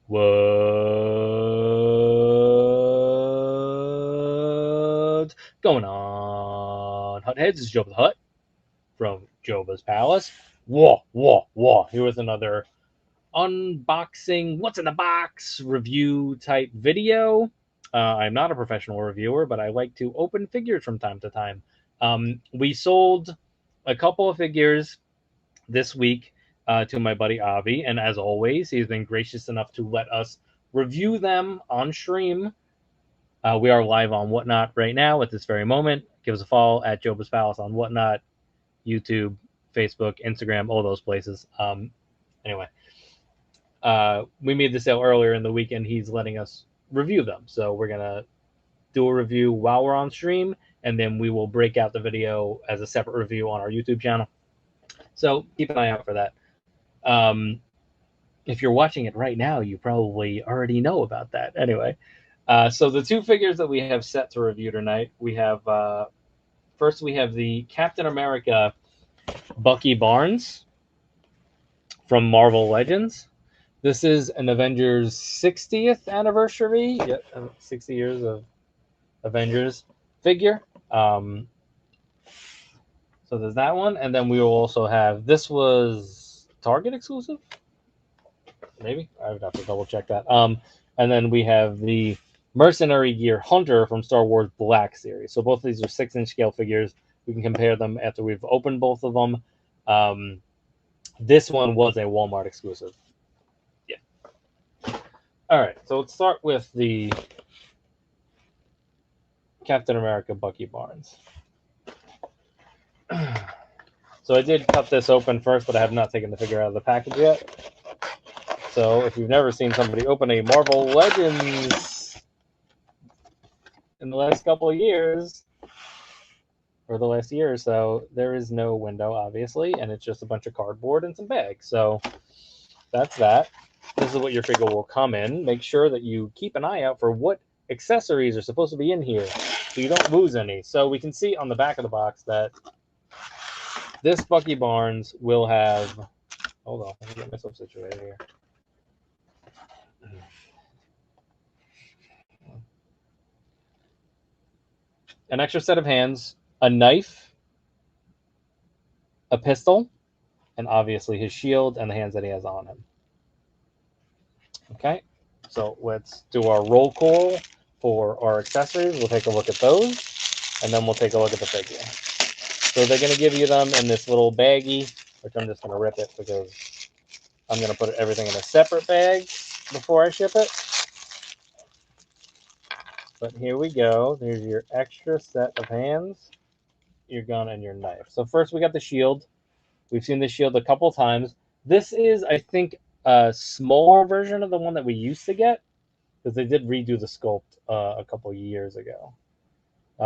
What's going on, Hutheads? This is Joe the Hut from Joebba's Palace. Whoa. Here with another unboxing, what's in the box review type video. I'm not a professional reviewer, but I like to open figures from time to time. We sold a couple of figures this week to my buddy Avi, and as always, he's been gracious enough to let us review them on stream. We are live on Whatnot right now at this very moment. Give us a follow at Joebba's Palace on Whatnot, YouTube, Facebook, Instagram, all those places. Anyway, we made the sale earlier in the week, and he's letting us review them. So we're going to do a review while we're on stream, and then we will break out the video as a separate review on our YouTube channel. So keep an eye out for that. If you're watching it right now, you probably already know about that. Anyway, so the two figures that we have set to review tonight, we have first we have the Captain America Bucky Barnes from Marvel Legends. This is an Avengers 60th anniversary. Yep, 60 years of Avengers figure. So there's that one, and then we will also have, this was Target exclusive? Maybe? I would have to double check that. And then we have the Mercenary Gear Hunter from Star Wars Black Series. So both of these are 6-inch scale figures. We can compare them after we've opened both of them. This one was a Walmart exclusive. Yeah. All right, so let's start with the Captain America Bucky Barnes. So I did cut this open first, but I have not taken the figure out of the package yet. So if you've never seen somebody open a Marvel Legends in the last couple of years, or the last year or so, there is no window, obviously, and it's just a bunch of cardboard and some bags. So that's that. This is what your figure will come in. Make sure that you keep an eye out for what accessories are supposed to be in here so you don't lose any. So we can see on the back of the box that this Bucky Barnes will have, hold on, let me get myself situated here. An extra set of hands, a knife, a pistol, and obviously his shield and the hands that he has on him. Okay, so let's do our roll call for our accessories. We'll take a look at those, and then we'll take a look at the figure. So they're going to give you them in this little baggie, which I'm just going to rip it because I'm going to put everything in a separate bag before I ship it. But here we go. There's your extra set of hands, your gun, and your knife. So first we got the shield. We've seen the shield a couple times. This is, I think, a smaller version of the one that we used to get, because they did redo the sculpt a couple years ago.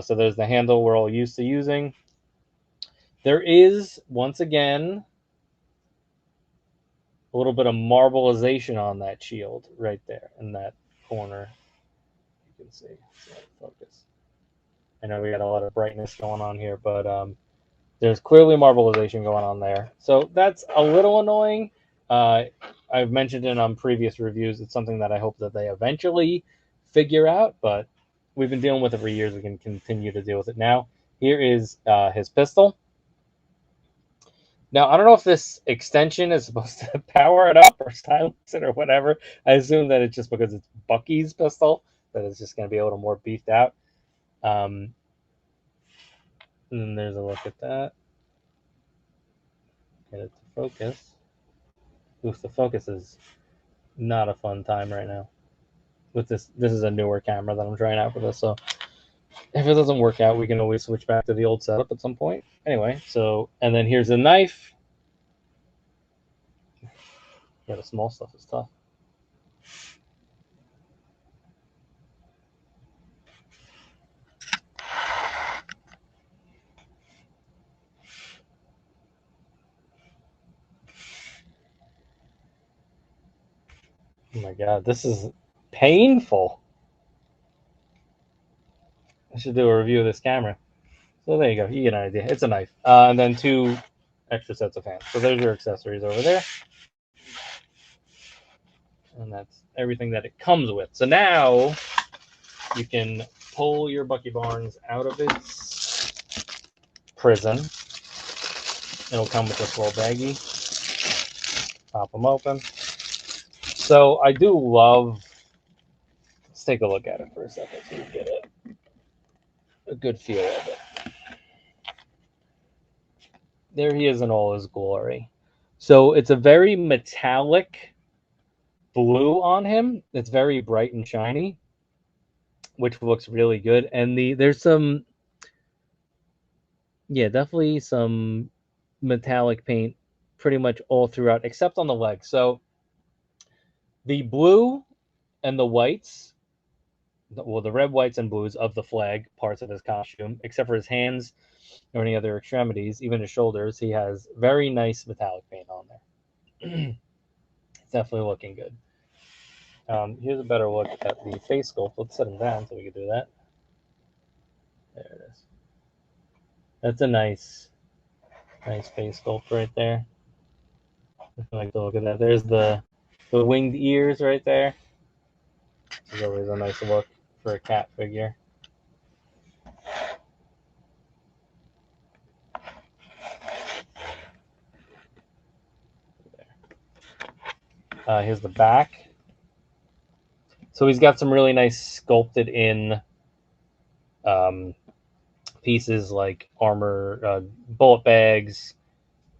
So there's the handle we're all used to using. There is, once again, a little bit of marbleization on that shield right there in that corner. You can see. Focus. I know we got a lot of brightness going on here, but there's clearly marbleization going on there. So that's a little annoying. I've mentioned it on previous reviews. It's something that I hope that they eventually figure out, but we've been dealing with it for years. We can continue to deal with it now. Here is his pistol. Now, I don't know if this extension is supposed to power it up or silence it or whatever. I assume that it's just because it's Bucky's pistol that it's just going to be a little more beefed out. And then there's a look at that. Get it to focus. Oof, the focus is not a fun time right now. With this is a newer camera that I'm trying out for this, so if it doesn't work out, we can always switch back to the old setup at some point. Anyway, so, and then here's the knife. Yeah, the small stuff is tough. Oh my god, this is painful. I should do a review of this camera. So there you go. You get an idea. It's a knife. And then 2 extra sets of hands. So there's your accessories over there. And that's everything that it comes with. So now you can pull your Bucky Barnes out of its prison. It'll come with this little baggie. Pop them open. So I do love. Let's take a look at it for a second so you get a good feel of it. There he is in all his glory. So it's a very metallic blue on him. It's very bright and shiny, which looks really good. And there's some, yeah, definitely some metallic paint pretty much all throughout, except on the legs. So the blue and the whites, well, the red, whites, and blues of the flag parts of his costume, except for his hands or any other extremities, even his shoulders, he has very nice metallic paint on there. It's definitely looking good. Here's a better look at the face sculpt. Let's set him down so we can do that. There it is. That's a nice face sculpt right there. I like to look at that. There's the winged ears right there. It's always a nice look for a cat figure. Here's the back. So he's got some really nice sculpted in pieces like armor, bullet bags,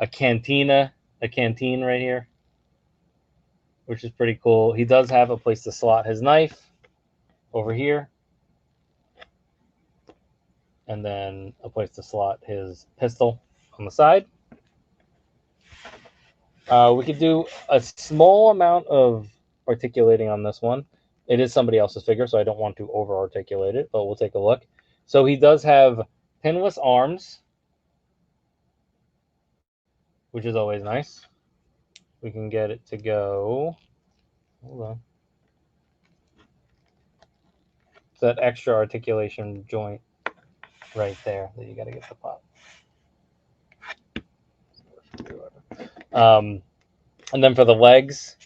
a canteen right here, which is pretty cool. He does have a place to slot his knife over here, and then a place to slot his pistol on the side. We could do a small amount of articulating on this one. It is somebody else's figure, so I don't want to over-articulate it, but we'll take a look. So he does have pinless arms, which is always nice. We can get it to go. Hold on. It's that extra articulation joint right there that you got to get the pop. And then for the legs,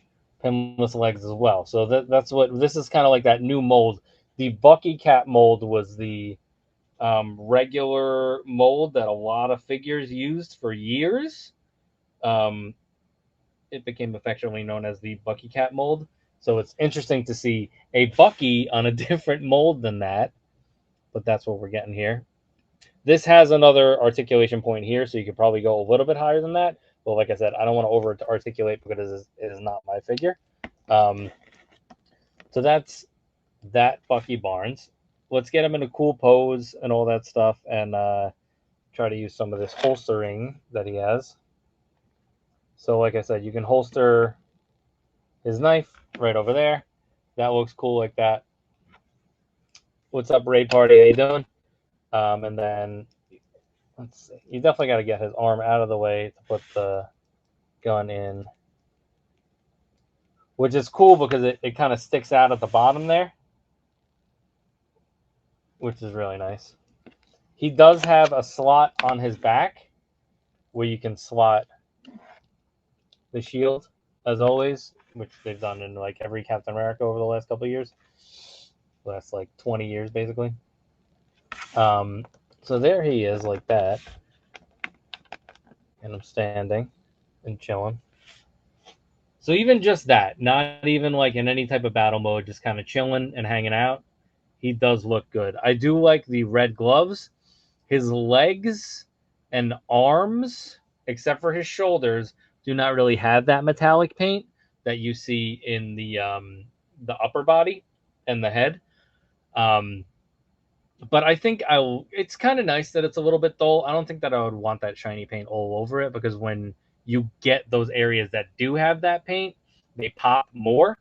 pinless legs as well. So that's what this is, kind of like that new mold. The Bucky Cat mold was the regular mold that a lot of figures used for years. It became affectionately known as the Bucky Cat mold. So it's interesting to see a Bucky on a different mold than that, but that's what we're getting here. This has another articulation point here, so you could probably go a little bit higher than that. But like I said, I don't want to over-articulate because it is not my figure. So that's that Bucky Barnes. Let's get him in a cool pose and all that stuff, and try to use some of this holstering that he has. So like I said, you can holster his knife right over there. That looks cool like that. What's up, Raid Party? How you doing? And then let's see. You definitely got to get his arm out of the way to put the gun in, which is cool because it kind of sticks out at the bottom there, which is really nice. He does have a slot on his back where you can slot the shield, as always, which they've done in like every Captain America over the last couple of years. Last like 20 years, basically. So there he is like that. And I'm standing and chilling. So even just that, not even like in any type of battle mode, just kind of chilling and hanging out, he does look good. I do like the red gloves. His legs and arms, except for his shoulders, do not really have that metallic paint that you see in the upper body and the head. But I think it's kind of nice that it's a little bit dull. I don't think that I would want that shiny paint all over it, because when you get those areas that do have that paint, they pop more.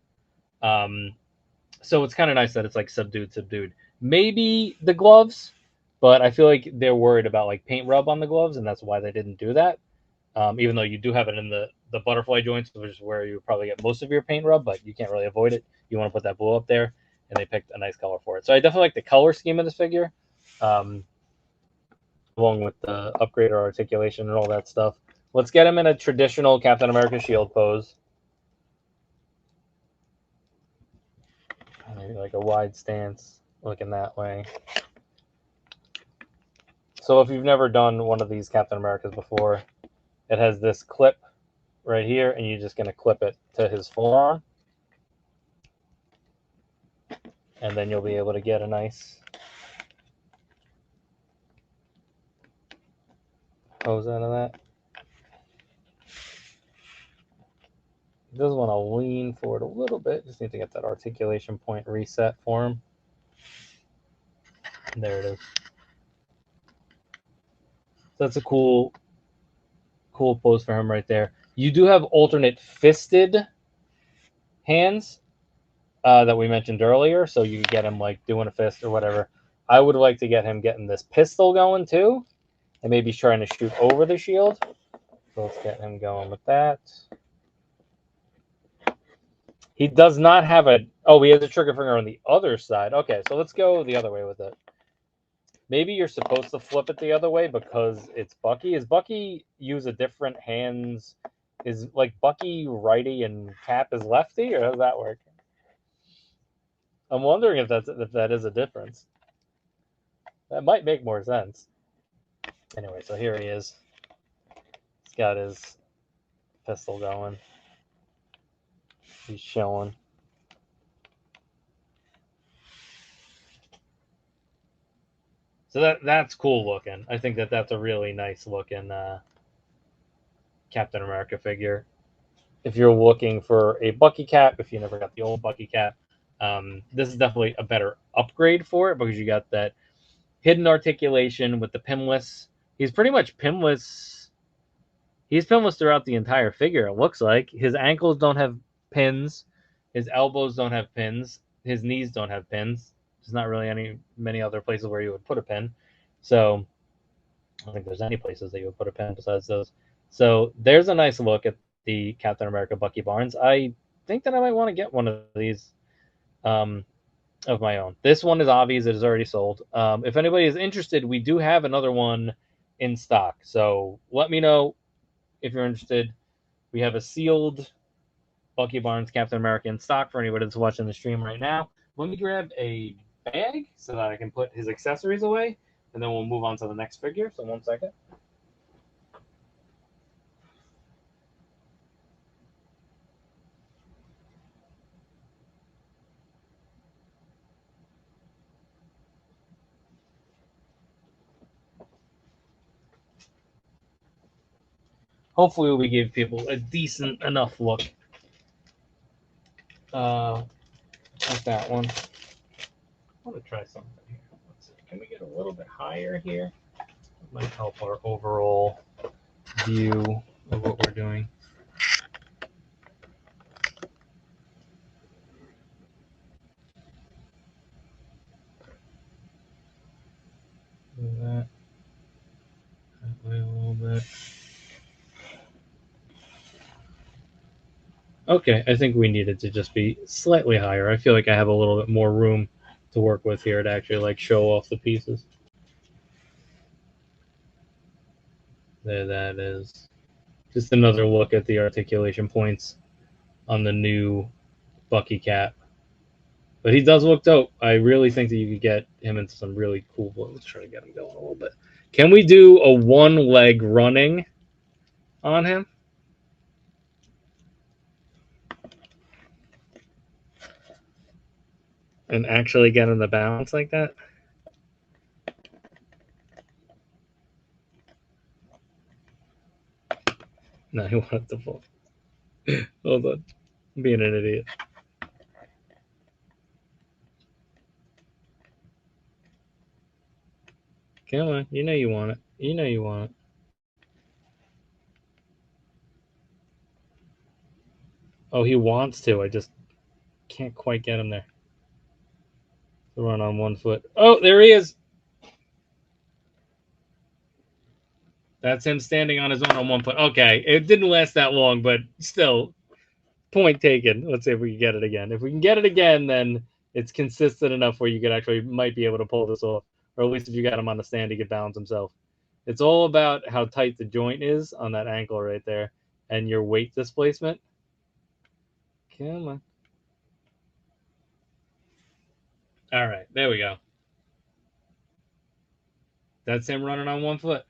So it's kind of nice that it's like subdued. Maybe the gloves, but I feel like they're worried about like paint rub on the gloves, and that's why they didn't do that. Even though you do have it in the butterfly joints, which is where you probably get most of your paint rub, but you can't really avoid it. You want to put that blue up there, and they picked a nice color for it. So I definitely like the color scheme of this figure, along with the upgraded articulation and all that stuff. Let's get him in a traditional Captain America shield pose. like a wide stance looking that way. So if you've never done one of these Captain Americas before, it has this clip right here, and you're just going to clip it to his forearm. And then you'll be able to get a nice pose out of that. He does want to lean forward a little bit. Just need to get that articulation point reset for him. And there it is. So that's a cool pose for him right there. You do have alternate fisted hands that we mentioned earlier, so you can get him like doing a fist or whatever. I would like to get him getting this pistol going too, and maybe he's trying to shoot over the shield. So let's get him going with that. He does not have a... Oh, he has a trigger finger on the other side. Okay, so let's go the other way with it. Maybe you're supposed to flip it the other way because it's Bucky. Is Bucky use a different hands? Is like Bucky righty and Cap is lefty, or how does that work? I'm wondering if that is a difference. That might make more sense. Anyway, so here he is. He's got his pistol going. He's showing. So that's cool looking. I think that's a really nice looking Captain America figure. If you're looking for a Bucky cap, if you never got the old Bucky cap, this is definitely a better upgrade for it because you got that hidden articulation with the pinless. He's pretty much pinless. He's pinless throughout the entire figure, it looks like. His ankles don't have pins. His elbows don't have pins. His knees don't have pins. There's not really many other places where you would put a pin. So I don't think there's any places that you would put a pin besides those. So there's a nice look at the Captain America Bucky Barnes. I think that I might want to get one of these of my own. This one is obvious. It is already sold. If anybody is interested, we do have another one in stock. So let me know if you're interested. We have a sealed Bucky Barnes Captain America in stock for anybody that's watching the stream right now. Let me grab a bag so that I can put his accessories away, and then we'll move on to the next figure. So 1 second. Hopefully we give people a decent enough look at that one. I want to try something here. Let's see. Can we get a little bit higher here? It might help our overall view of what we're doing. Do that way a little bit. Okay, I think we needed to just be slightly higher. I feel like I have a little bit more room to work with here to actually like show off the pieces. There that is. Just another look at the articulation points on the new Bucky cap. But he does look dope. I really think that you could get him into some really cool... Let's try to get him going a little bit. Can we do a one-leg running on him? And actually get him the balance like that? No, he wanted to fall. Hold on. I'm being an idiot. Come on. You know you want it. You know you want it. Oh, he wants to. I just can't quite get him there. To run on 1 foot. Oh, there he is. That's him standing on his own on 1 foot. Okay, it didn't last that long, but still, point taken. Let's see if we can get it again. If we can get it again, then it's consistent enough where you could actually might be able to pull this off. Or at least if you got him on the stand, he could balance himself. It's all about how tight the joint is on that ankle right there and your weight displacement. Come on. All right, there we go. That's him running on one foot.